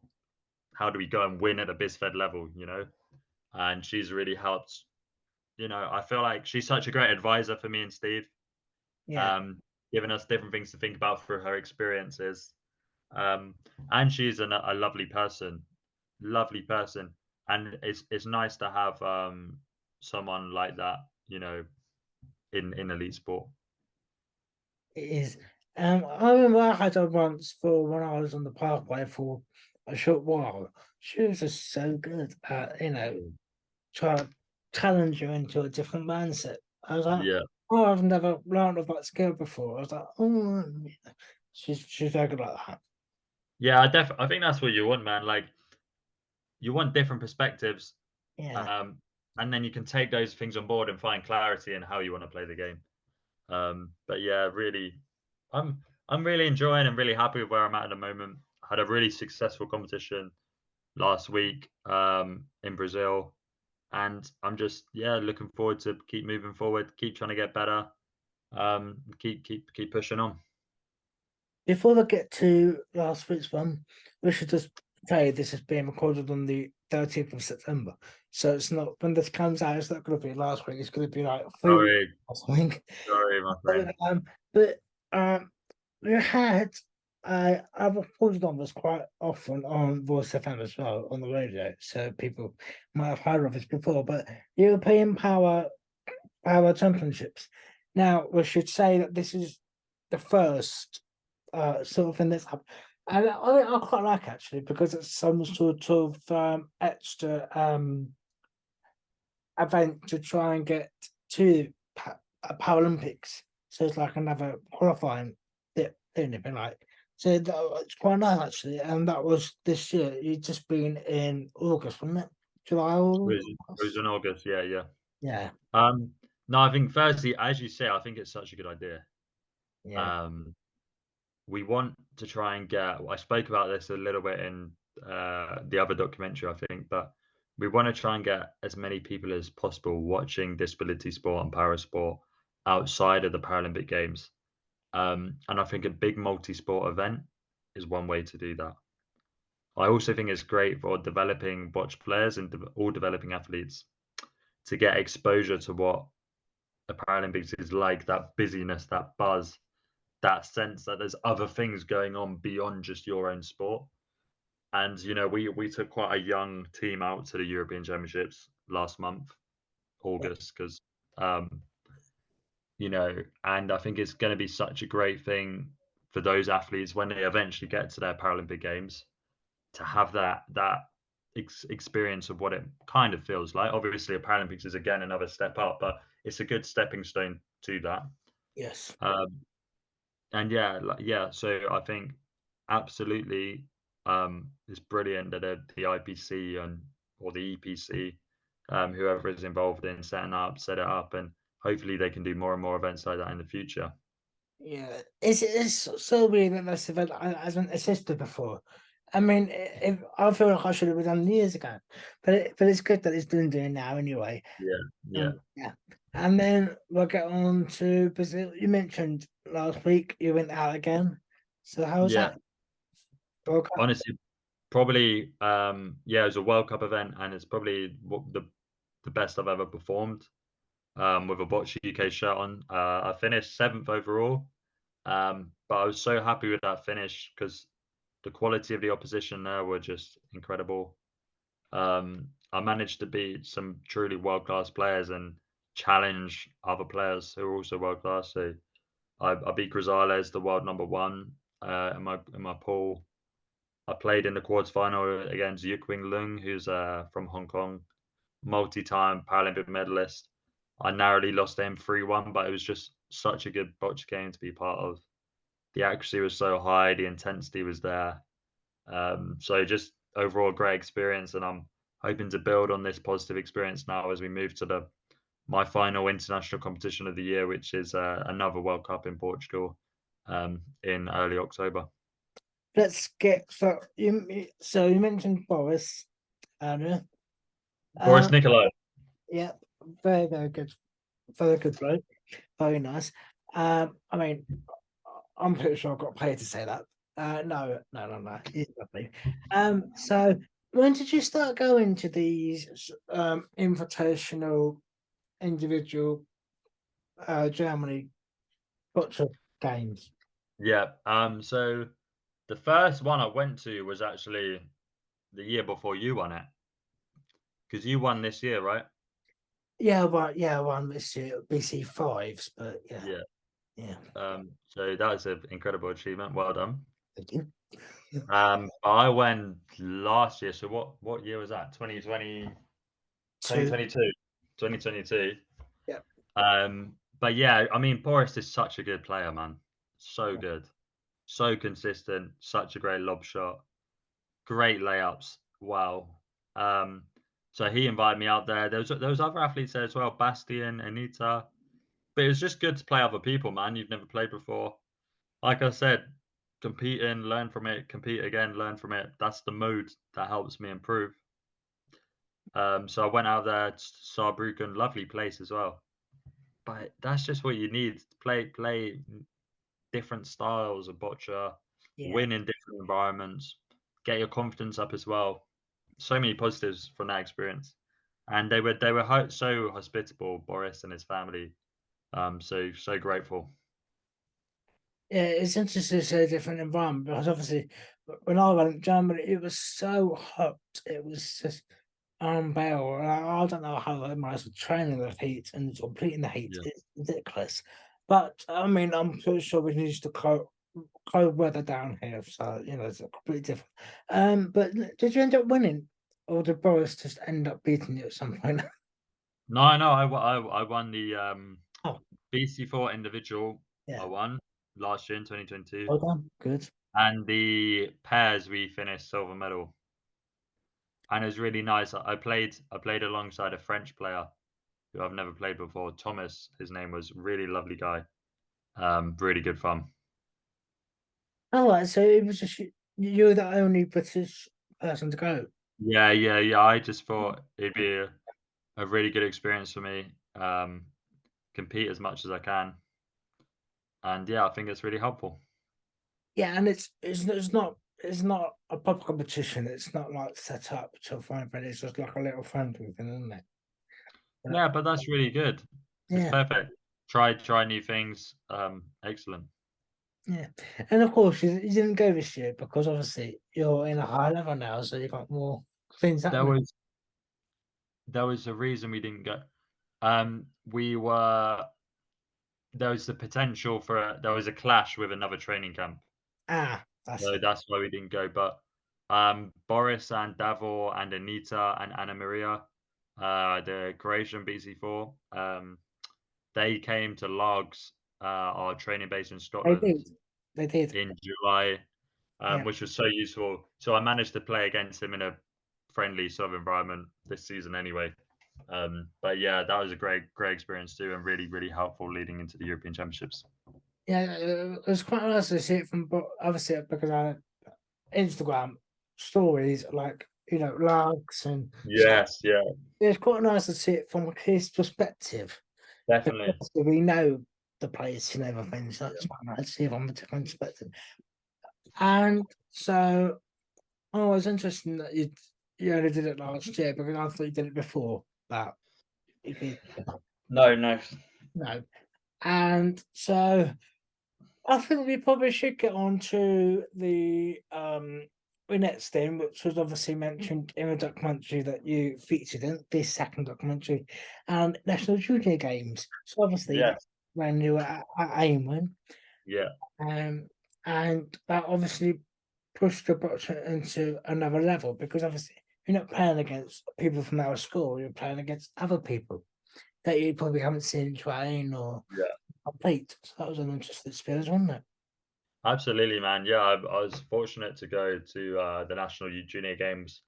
how do we go and win at a BizFed level. And she's really helped. I feel like she's such a great advisor for me and Steve, Yeah, um, giving us different things to think about through her experiences. Um, and she's a lovely person, and it's nice to have someone like that, in elite sport. it is. I remember I had her once for when I was on the parkway for a short while. She was just so good at, try to challenge you into a different mindset. I was like, Yeah, oh, I've never learned of that skill before. I was like, oh, she's very good like that. yeah, I think that's what you want, man. Like you want different perspectives, Yeah, um, and then you can take those things on board and find clarity in how you want to play the game. But yeah, really, I'm I'm really enjoying and really happy with where I'm at the moment. I had a really successful competition last week in Brazil, and I'm just looking forward to keep moving forward, keep trying to get better, keep pushing on. Before we get to last week's one, we should just say this is being recorded on the 13th of September. So it's not, when this comes out, it's not going to be last week. It's going to be like 3 weeks Sorry, or something. sorry, my friend. But we had, I've reported on this quite often on Voice FM as well on the radio. So people might have heard of this before. But European Power Championships. Now, we should say that this is the first sort of thing that's happened. And I quite like actually because it's some sort of extra event to try and get to Paralympics. So it's like another qualifying thing, if you like. So it's quite nice actually. And that was this year. It's just been in August, wasn't it? July, It was August? in August, yeah. Yeah, No, I think firstly, as you say, I think it's such a good idea. yeah, Um, we want to try and get. I spoke about this a little bit in the other documentary, I think, but we want to try and get as many people as possible watching disability sport and para sport outside of the Paralympic Games. And I think a big multi-sport event is one way to do that. I also think it's great for developing botch players and all developing athletes to get exposure to what the Paralympics is like, that busyness, that buzz, that sense that there's other things going on beyond just your own sport. And we took quite a young team out to the European Championships last month, August, because um, and I think it's going to be such a great thing for those athletes when they eventually get to their Paralympic Games to have that experience of what it kind of feels like. Obviously, a Paralympics is again another step up, but it's a good stepping stone to that. yes. Um, and yeah, so I think absolutely, it's brilliant that the IPC and or the EPC, whoever is involved in set it up, and hopefully they can do more and more events like that in the future. Yeah, it's so weird that this event hasn't existed before. I mean, if I feel like I should have been done years ago, but it's good that it's doing now anyway. Yeah, yeah, Yeah, and then we'll get on to Brazil. You mentioned last week you went out again. So how was yeah. that? World Cup? Honestly, probably, yeah, it was a World Cup event, and it's probably the best I've ever performed. With a Boccia UK shirt on. I finished seventh overall, but I was so happy with that finish because the quality of the opposition there were just incredible. I managed to beat some truly world class players and challenge other players who are also world class. So I beat Grisales, the world number one, in my pool. I played in the quarters final against Yuqing Lung, who's from Hong Kong, multi-time Paralympic medalist. I narrowly lost to him 3-1, but it was just such a good bocce game to be part of. The accuracy was so high, the intensity was there. So just overall great experience, and I'm hoping to build on this positive experience now as we move to my final international competition of the year, which is another World Cup in Portugal in early October. Let's get so you mentioned Boris earlier. Boris Nikolai. Yeah, very good, very good bloke, very nice. I mean, I'm pretty sure I've got paid to say that. No. He's lovely. So when did you start going to these invitational individual Germany bocce games? Yeah. So the first one I went to was actually the year before you won it, because you won this year, right? Yeah, one this year BC5s, but Yeah. yeah, So that was an incredible achievement. Well done. thank you. I went last year. So what year was that? 2020, Two, 2022, 2022. yeah, But yeah, I mean, Boris is such a good player, man. So good, so consistent, such a great lob shot, great layups. Wow. Um, so he invited me out there. There was other athletes there as well, Bastian, Anita. But it was just good to play other people, man. You've never played before. like I said, compete in, learn from it, compete again, learn from it. That's the mode that helps me improve. So I went out there to Saarbrücken, lovely place as well. But that's just what you need. Play different styles of boccia, Yeah. win in different environments, get your confidence up as well. So many positives from that experience. And they were so hospitable, Boris and his family. So grateful. Yeah, it's interesting to see a different environment because obviously when I went to Germany, it was so hot. It was just unbearable. I don't know how they managed to train in the heat and compete in the heat. Yeah. It's ridiculous. But I mean, I'm pretty sure we used to cold weather down here, so you know it's completely different. But did you end up winning, or did Boris just end up beating you at some point? No, no, I won the Oh, BC4 individual. I yeah. won last year in 2022, Well done. Good. and the pairs we finished silver medal. And it was really nice. I played alongside a French player who I've never played before. Thomas, his name was. Really lovely guy. Really good fun. All right, so it was just you were the only British person to go. Yeah, yeah, yeah. I just thought it'd be a really good experience for me. Compete as much as I can, and yeah, I think it's really helpful. Yeah, and it's not a proper competition. It's not like set up to find but it's just like a little friendly thing, isn't it? Yeah, Yeah, but that's really good. It's yeah, perfect. Try new things. Excellent. yeah. And of course, you didn't go this year because obviously you're in a high level now, so you got more things There happening. was there was a reason we didn't go. We were There was the potential for there was a clash with another training camp, Ah, that's so it. that's why we didn't go. But Boris and Davor and Anita and Anna Maria, the Croatian BC4, they came to Logs, our training base in They Scotland, did. They did. in July, Yeah. which was so useful. So I managed to play against him in a friendly sort of environment this season anyway. But yeah, that was a great experience too, and really helpful leading into the European Championships. Yeah, it was quite nice to see it from, but obviously because I Instagram stories like likes and stuff. Yes, yeah, It's quite nice to see it from his perspective definitely. because we know the place and everything, so it's Yeah. quite nice to see it from a different perspective. And so, oh, it's interesting that you only did it last year because I thought you did it before that. You did No, no. no, and so I think we probably should get on to the next thing, which was obviously mentioned in the documentary that you featured in, this second documentary, and National Junior Games. So obviously that Yes, when you were at Aimwen, yeah, um, and that obviously pushed the boxing into another level because obviously you're not playing against people from our school, you're playing against other people that you probably haven't seen train or yeah. complete. So that was an interesting experience, wasn't it? Absolutely, man. Yeah, I was fortunate to go to the National Junior Games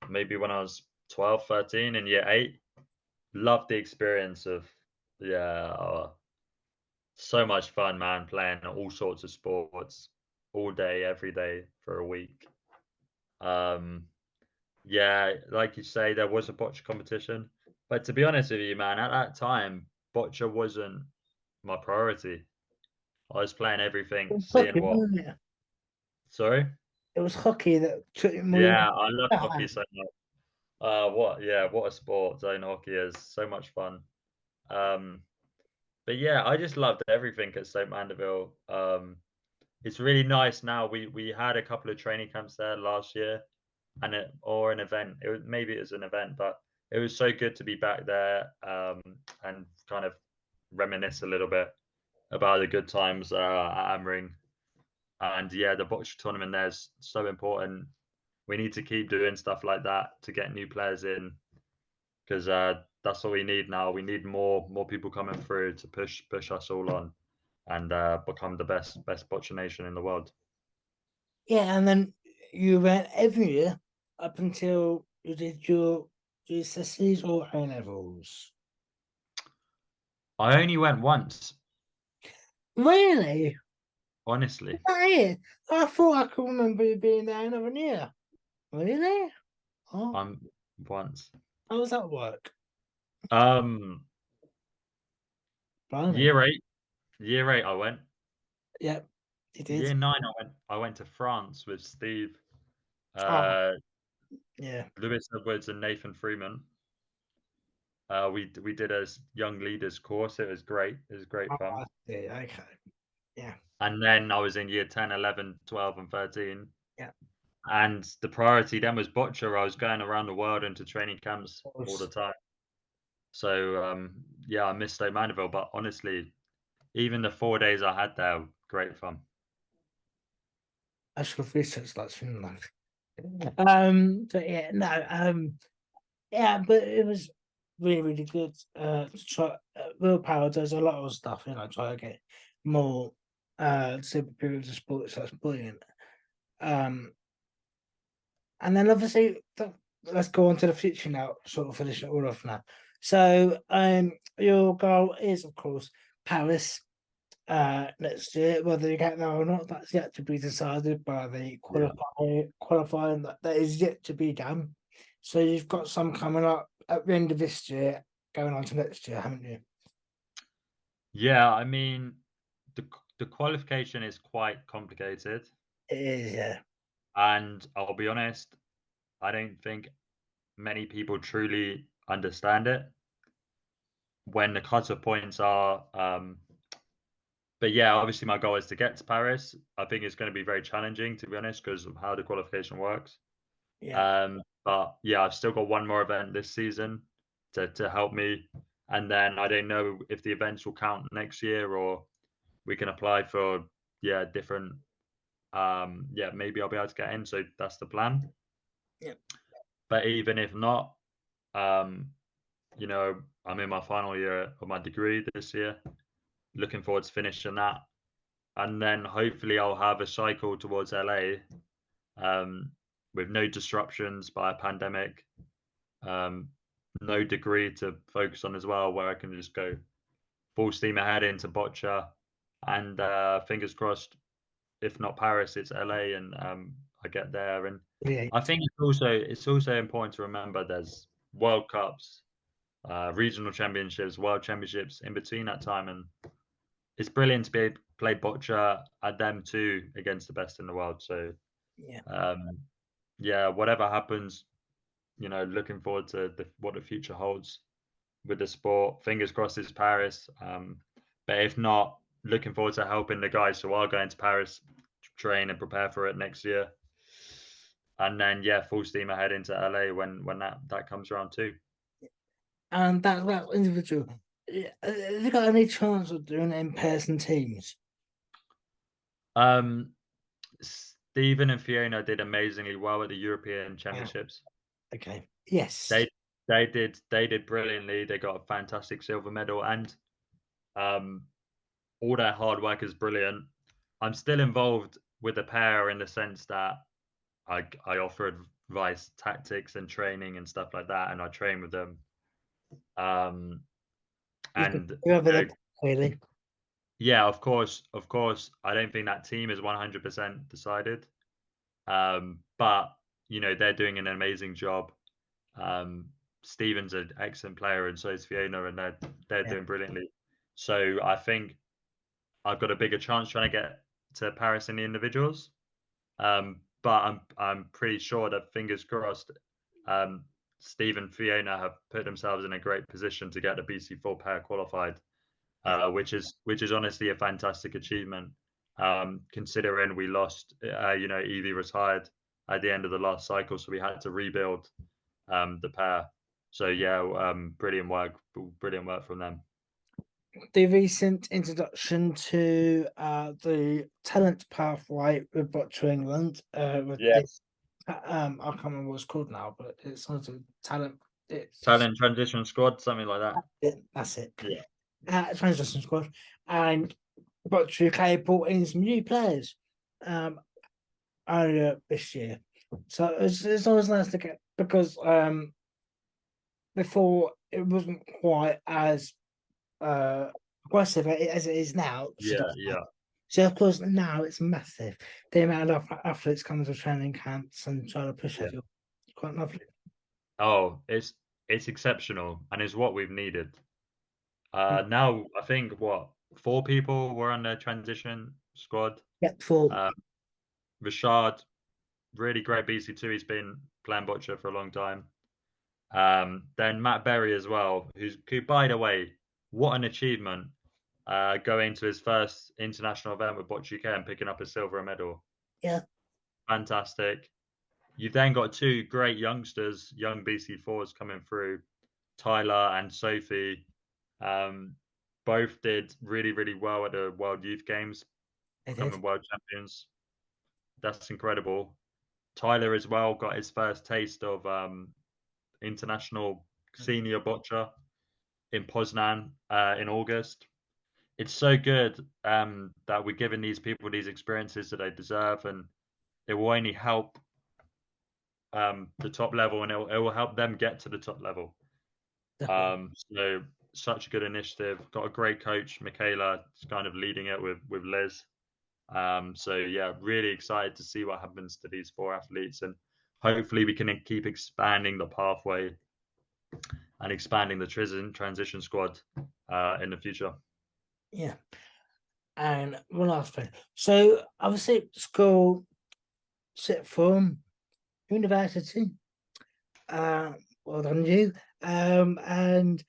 maybe when I was 12, 13 in year eight. Loved the experience of, yeah, so much fun, man, playing all sorts of sports all day, every day for a week. Um, yeah, like you say, there was a bocce competition. But to be honest with you, man, at that time, bocce wasn't my priority. I was playing It everything, was seeing hockey, what. wasn't it? Sorry? It was hockey that took more. Yeah, I love hockey so much. What a sport zone hockey is. So much fun. Um, but yeah, I just loved everything at St. Mandeville. It's really nice now. We had a couple of training camps there last year, or an event. Maybe it was an event, but it was so good to be back there, and kind of reminisce a little bit about the good times at Amring. And yeah, the bocce tournament there is so important. We need to keep doing stuff like that to get new players in, because that's what we need now. We need more people coming through to push us all on, and become the best bocce nation in the world. Yeah, and then you went every year up until you did your GCSEs or A levels. I only went once. Really? honestly. Hey, I thought I could remember you being there another year. Really? Oh, I'm once. how does that work? Um, Blimey. year 8, year 8 I went. Yep, you did. Year 9 I went to France with Steve, Oh, uh, yeah. Lewis Edwards and Nathan Freeman. We did a young leaders course. It was great. It was great Oh, fun. I see. Okay. Yeah. And then I was in year 10, 11, 12, and 13. Yeah. And the priority then was Boccia. I was going around the world into training camps Of all the course. time. So yeah, I missed Stoke Mandeville, but honestly, even the 4 days I had there, great fun. I should have researched that sooner. But yeah, no, yeah, but it was really, really good. To try, willpower does a lot of stuff, try to get more super periods of sports. That's brilliant. Um, and then obviously, let's go on to the future now. Sort of finish it all off now. So, your goal is, of course, Paris next year. Whether you get there or not, that's yet to be decided by the Yeah. qualifying that is yet to be done. So you've got some coming up at the end of this year, going on to next year, haven't you? Yeah, I mean, the qualification is quite complicated, It is, yeah. and I'll be honest, I don't think many people truly understand it when the cut-off points are. But yeah, obviously my goal is to get to Paris. I think it's going to be very challenging, to be honest, because of how the qualification works. Yeah, But yeah, I've still got one more event this season to help me, and then I don't know if the events will count next year or we can apply for different. Yeah, maybe I'll be able to get in. So that's the plan. yeah, But even if not, um, I'm in my final year of my degree this year. Looking forward to finishing that, and then hopefully I'll have a cycle towards LA, um, with no disruptions by a pandemic, um, no degree to focus on as well, where I can just go full steam ahead into Boccia, and fingers crossed, if not Paris, it's LA, and I get there. And yeah, I think it's also important to remember there's World Cups, regional championships, world championships in between that time, and it's brilliant to be able to play Boccia at them too against the best in the world. So yeah. um, yeah, whatever happens, looking forward to what the future holds with the sport. Fingers crossed it's Paris. But if not, looking forward to helping the guys who are going to Paris train and prepare for it next year. And then yeah, full steam ahead into LA when that comes around too. And that individual, have you got any chance of doing in-person teams? Um, Stephen and Fiona did amazingly well at the European Yeah. Championships. Okay. Yes. They they did brilliantly. They got a fantastic silver medal, and um, all their hard work is brilliant. I'm still involved with the pair in the sense that I offer advice, tactics, and training and stuff like that, and I train with them. Um, You've got and over there, really. yeah, of course, I don't think that team is 100% decided. But they're doing an amazing job. Um, Steven's an excellent player, and so is Fiona, and they're Yeah. doing brilliantly. So I think I've got a bigger chance trying to get to Paris in the individuals. But I'm pretty sure that fingers crossed, Steve and Fiona have put themselves in a great position to get the BC4 pair qualified, Yeah. which is honestly a fantastic achievement. Considering we lost, Evie retired at the end of the last cycle, so we had to rebuild the pair. So yeah, brilliant work from them. The recent introduction to the talent pathway with Boccia England, with the Yes. I can't remember what it's called now, but it's sort of talent. It's Talent transition squad, something like that. that's it. Yeah. Transition squad, and Boccia UK brought in some new players earlier this year. So it's always nice to get, because before it wasn't quite as aggressive as it is now. Yeah, yeah. So of course now it's massive. The amount of athletes coming to training camps and trying to push everyone. It's quite lovely. Oh, it's exceptional, and it's what we've needed. Now I think 4 people were on the transition squad. Yep, for Rashad, really great BC2. He's been playing Boccia for a long time. Then Matt Berry as well, who, by the way, what an achievement, going to his first international event with Boccia UK and picking up a silver medal. Yeah. Fantastic. You've then got 2 great youngsters, young BC4s coming through, Tyler and Sophie. Both did really, really well at the World Youth Games, becoming world champions. That's incredible. Tyler as well got his first taste of international senior boccia in Poznan in August. It's so good that we're giving these people these experiences that they deserve, and it will only help the top level, and it will help them get to the top level. So such a good initiative. Got a great coach, Michaela, kind of leading it with Liz. So yeah, really excited to see what happens to these 4 athletes, and hopefully we can keep expanding the pathway and expanding the transition squad in the future. Yeah. And one last thing. So obviously school, sixth form, university. Well done you. And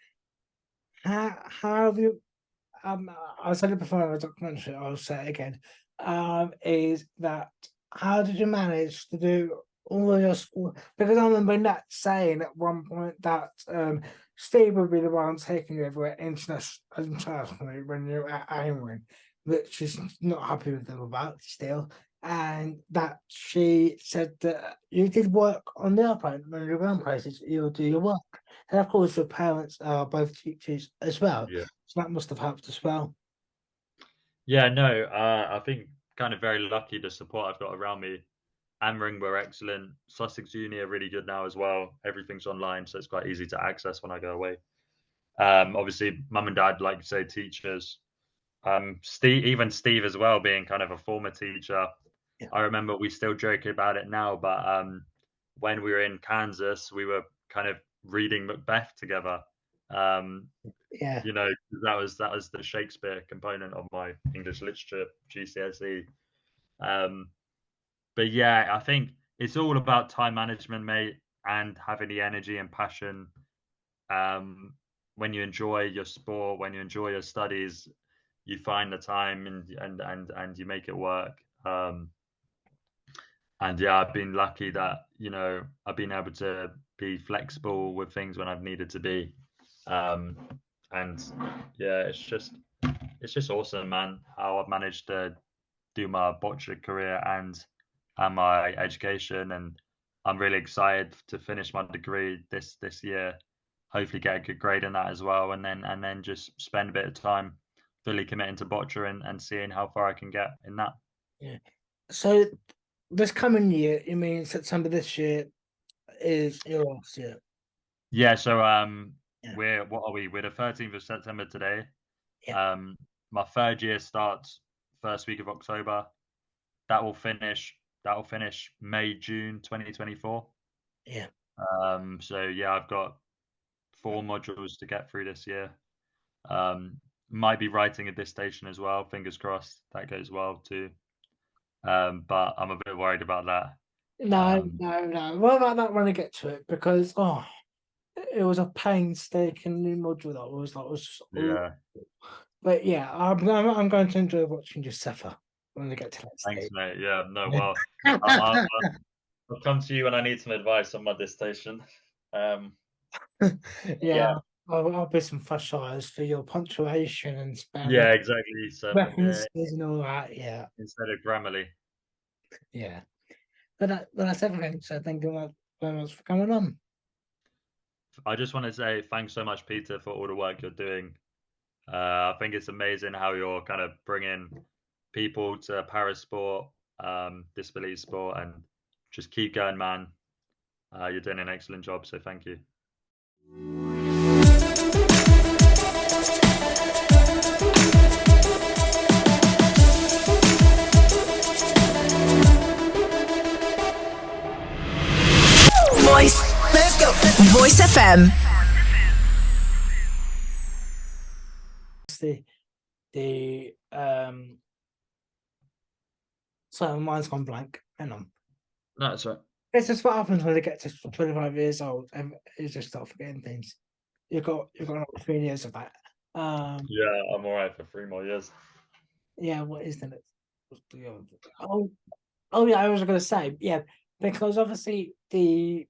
how have you? I said it before in the documentary. I'll say it again. Is that how did you manage to do all of your school? Because I remember Nat saying at one point that Steve would be the one taking you everywhere internationally when you're at Aiming, which she's not happy with them about still. And that she said that you did work on the airplane when you're going places, you'll do your work. And of course, your parents are both teachers as well. Yeah. So that must have helped as well. Yeah, no, I think kind of very lucky the support I've got around me. Amring were excellent. Sussex Uni are really good now as well. Everything's online, so it's quite easy to access when I go away. Obviously, mum and dad, like you say, teachers. Steve as well, being kind of a former teacher. Yeah. I remember we still joke about it now, but when we were in Kansas, we were kind of reading Macbeth together. Yeah. You know, that was the Shakespeare component of my English literature GCSE. But yeah, I think it's all about time management, mate, and having the energy and passion. When you enjoy your sport, when you enjoy your studies, you find the time and you make it work. And yeah, I've been lucky that, you know, I've been able to be flexible with things when I've needed to be. And yeah, it's just awesome, man, how I've managed to do my boccia career and my education. And I'm really excited to finish my degree this year. Hopefully get a good grade in that as well, and then just spend a bit of time fully committing to boccia and seeing how far I can get in that. Yeah. So this coming year, you mean September this year, is your last year? Yeah. So we're the 13th of September today. Yeah. My 3rd year starts first week of October. That will finish May, June 2024. Yeah. So yeah, I've got 4 modules to get through this year. Might be writing a dissertation as well. Fingers crossed that goes well too. But I'm a bit worried about that. No. What about that when I get to it? Because it was a painstaking new module that was Yeah. But yeah, I'm going to enjoy watching you suffer when I get to that stage. Thanks, mate. Yeah. No. Well, I'll come to you when I need some advice on my dissertation. Yeah. I'll be some fresh eyes for your punctuation and spelling. Yeah, exactly. So References and all that. Yeah. Instead of Grammarly. Yeah. But that's everything. So thank you very much for coming on. I just want to say thanks so much, Peter, for all the work you're doing. I think it's amazing how you're kind of bringing people to parasport, disability sport, and just keep going, man. You're doing an excellent job, so thank you. Voice FM. The so mine's gone blank. Hang on. No, that's right. It's just what happens when they get to 25 years old, and you just start forgetting things. You've got another 3 years of that. Yeah, I'm all right for 3 more years. Yeah, what is the next? Oh yeah, I was going to say, yeah, because obviously the